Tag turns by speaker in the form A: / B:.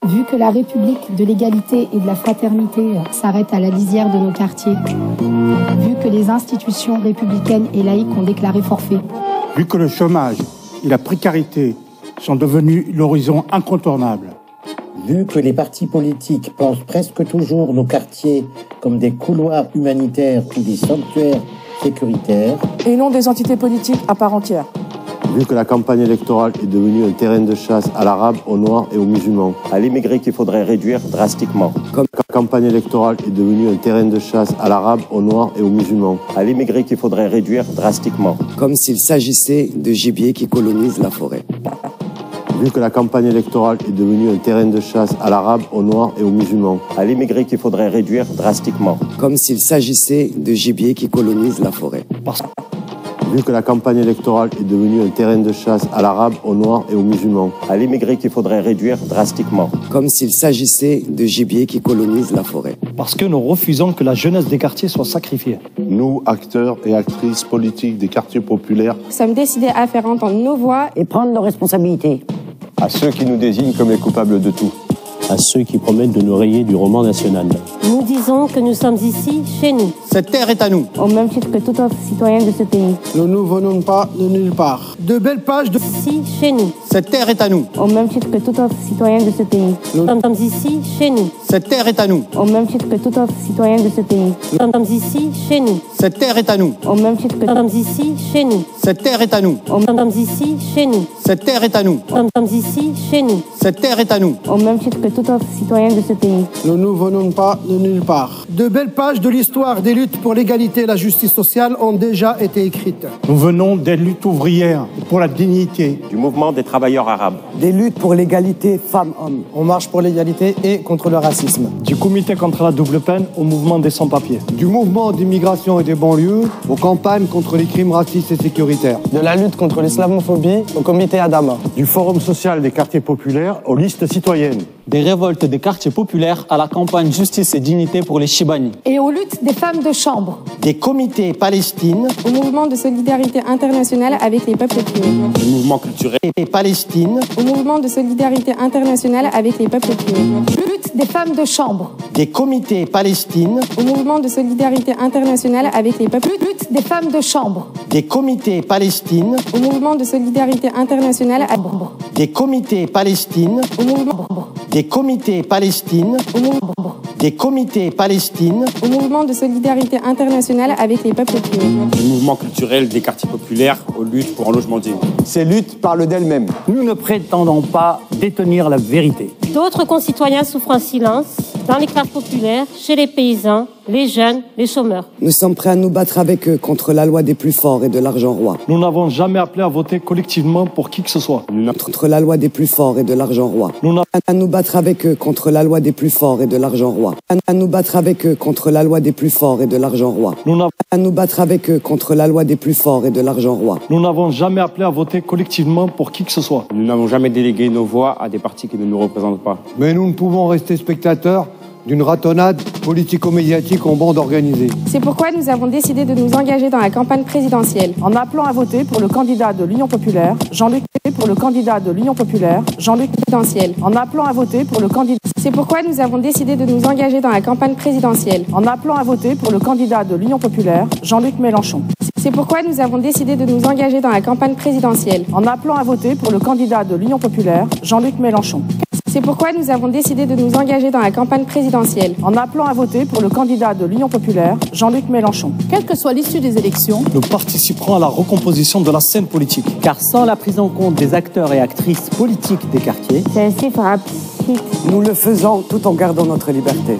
A: Vu que la République de l'égalité et de la fraternité s'arrête à la lisière de nos quartiers, vu que les institutions républicaines et laïques ont déclaré forfait,
B: vu que le chômage et la précarité sont devenus l'horizon incontournable,
C: vu que les partis politiques pensent presque toujours nos quartiers comme des couloirs humanitaires ou des sanctuaires sécuritaires,
D: et non des entités politiques à part entière.
E: Vu que la campagne électorale est devenue un terrain de chasse à l'arabe, aux noirs et aux musulmans.
F: À l'immigré qu'il faudrait réduire drastiquement.
E: Comme la campagne électorale est devenue un terrain de chasse à l'arabe, aux noirs et aux musulmans.
F: À l'immigré qu'il faudrait réduire drastiquement.
G: Comme s'il s'agissait de gibier qui colonise la forêt.
E: Vu que la campagne électorale est devenue un terrain de chasse à l'arabe, aux noirs et aux musulmans.
F: À l'immigré qu'il faudrait réduire drastiquement.
G: Comme s'il s'agissait de gibier qui colonise la forêt.
E: Vu que la campagne électorale est devenue un terrain de chasse à l'arabe, aux noirs et aux musulmans.
F: À l'immigré qu'il faudrait réduire drastiquement.
G: Comme s'il s'agissait de gibier qui colonise la forêt.
H: Parce que nous refusons que la jeunesse des quartiers soit sacrifiée.
I: Nous, acteurs et actrices politiques des quartiers populaires,
J: sommes décidés à faire entendre nos voix
K: et prendre nos responsabilités.
L: À ceux qui nous désignent comme les coupables de tout.
M: À ceux qui promettent de nous rayer du roman national.
N: Nous disons que nous sommes ici, chez nous.
O: Cette terre est à nous.
P: Au même titre que tout autre citoyen de ce pays.
Q: Nous ne venons pas de nulle part.
R: De belles pages de...
N: Ici, chez nous.
O: Cette terre est à nous.
P: Au même titre que tout autre citoyen de ce pays.
N: Nous sommes ici, chez nous.
O: Cette terre est à nous.
P: Au même titre que tout autre citoyen de ce pays.
N: Nous sommes ici, chez nous.
O: Cette terre est à nous.
P: Au même titre que...
N: Nous sommes ici, chez nous.
O: Cette terre est à nous.
N: Nous sommes ici, chez nous.
O: Cette terre est à nous.
N: Nous sommes ici, chez nous.
O: Cette terre est à nous.
P: Au même titre que tout autre citoyen de ce pays.
Q: Nous ne venons pas de nulle part.
R: De belles pages de l'histoire des luttes pour l'égalité et la justice sociale ont déjà été écrites.
B: Nous venons des luttes ouvrières pour la dignité.
F: Du mouvement des travailleurs arabes.
K: Des luttes pour l'égalité femmes-hommes.
Q: On marche pour l'égalité et contre le racisme.
H: Du comité contre la double peine au mouvement des sans-papiers.
Q: Du mouvement d'immigration et des banlieues aux campagnes contre les crimes racistes et sécuritaires.
D: De la lutte contre l'islamophobie au comité Adama.
S: Du forum social des quartiers populaires aux listes citoyennes.
T: Des révoltes des quartiers populaires à la campagne Justice et Dignité pour les Chibani.
A: Et aux luttes des femmes de chambre.
O: Des comités Palestine.
J: Au mouvement de solidarité internationale avec les peuples kurdes.
F: Du mouvement culturel.
O: Et Palestine.
J: Au mouvement de solidarité internationale avec les peuples kurdes.
A: Lutte des femmes de chambre.
O: Des comités Palestine.
J: Au mouvement de solidarité internationale avec les peuples.
A: Lutte des femmes de chambre.
O: Des comités Palestine.
J: Au mouvement de solidarité internationale avec...
O: Des comités Palestine.
J: Au mouvement...
O: Des comités Palestine.
J: Au mouvement...
O: Des comités Palestine.
J: Au mouvement de solidarité internationale avec les peuples kurdes.
F: Du mouvement culturel des quartiers populaires aux luttes pour un logement digne.
L: Ces luttes parlent d'elles-mêmes.
H: Nous ne prétendons pas détenir la vérité.
N: D'autres concitoyens souffrent en silence, dans les classes populaires, chez les paysans, les jeunes, les chômeurs.
G: Nous sommes prêts à nous battre avec eux contre la loi des plus forts et de l'argent roi.
H: Nous n'avons jamais appelé à voter collectivement pour qui que ce soit.
G: Contre la loi des plus forts et de l'argent roi. À nous battre avec eux contre la loi des plus forts et de l'argent roi. À nous battre avec eux contre la loi des plus forts et de l'argent roi. À nous battre avec eux contre la loi des plus forts et de l'argent roi.
H: Nous n'avons jamais appelé à voter collectivement pour qui que ce soit.
F: Nous n'avons jamais délégué nos voix à des partis qui ne nous représentent pas.
Q: Mais nous ne pouvons rester spectateurs d'une ratonnade politico-médiatique en bande organisée.
J: C'est pourquoi nous avons décidé de nous engager dans la campagne présidentielle.
D: En appelant à voter pour le candidat de l'Union populaire, Jean-Luc pour le candidat de l'Union populaire, Jean-Luc
J: présidentiel.
D: En appelant à voter pour le candidat...
J: C'est pourquoi nous avons décidé de nous engager dans la campagne présidentielle.
D: En appelant à voter pour le candidat de l'Union populaire, Jean-Luc Mélenchon.
J: C'est pourquoi nous avons décidé de nous engager dans la campagne présidentielle.
D: En appelant à voter pour le candidat de l'Union populaire, Jean-Luc Mélenchon.
J: C'est pourquoi nous avons décidé de nous engager dans la campagne présidentielle.
D: En appelant à voter pour le candidat de l'Union populaire, Jean-Luc Mélenchon.
P: Quelle que soit l'issue des élections,
H: nous participerons à la recomposition de la scène politique.
T: Car sans la prise en compte des acteurs et actrices politiques des quartiers,
P: celle-ci fera pchit.
K: Nous le faisons tout en gardant notre liberté.